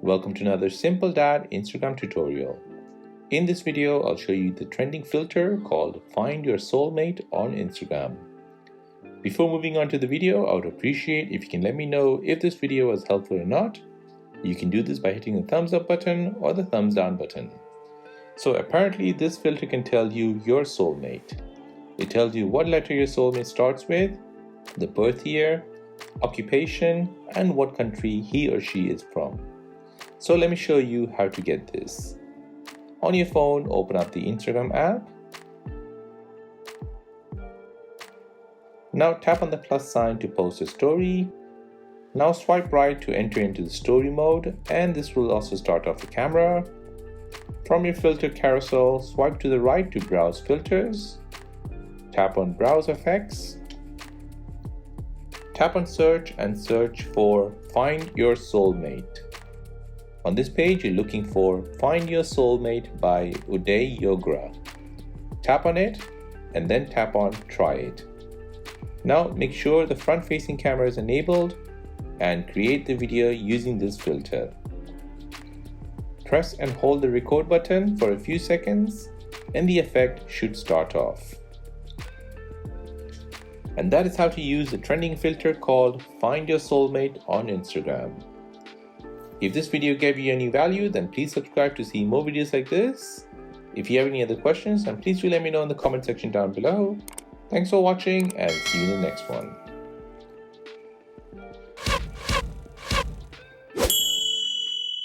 Welcome to another Simple Dad Instagram tutorial. In this video, I'll show you the trending filter called Find Your Soulmate on Instagram. Before moving on to the video, I would appreciate if you can let me know if this video was helpful or not. You can do this by hitting the thumbs up button or the thumbs down button. So apparently this filter can tell you your soulmate. It tells you what letter your soulmate starts with, the birth year, occupation, and what country he or she is from. So let me show you how to get this. On your phone, open up the Instagram app. Now tap on the plus sign to post a story. Now swipe right to enter into the story mode, and this will also start off the camera. From your filter carousel, swipe to the right to browse filters. Tap on browse effects. Tap on search and search for Find Your Soulmate. On this page, you're looking for Find Your Soulmate by Uday Yogra. Tap on it and then tap on Try It. Now make sure the front-facing camera is enabled and create the video using this filter. Press and hold the record button for a few seconds and the effect should start off. And that is how to use the trending filter called Find Your Soulmate on Instagram. If this video gave you any value, then please subscribe to see more videos like this. If you have any other questions, then please do let me know in the comment section down below. Thanks for watching and see you in the next one.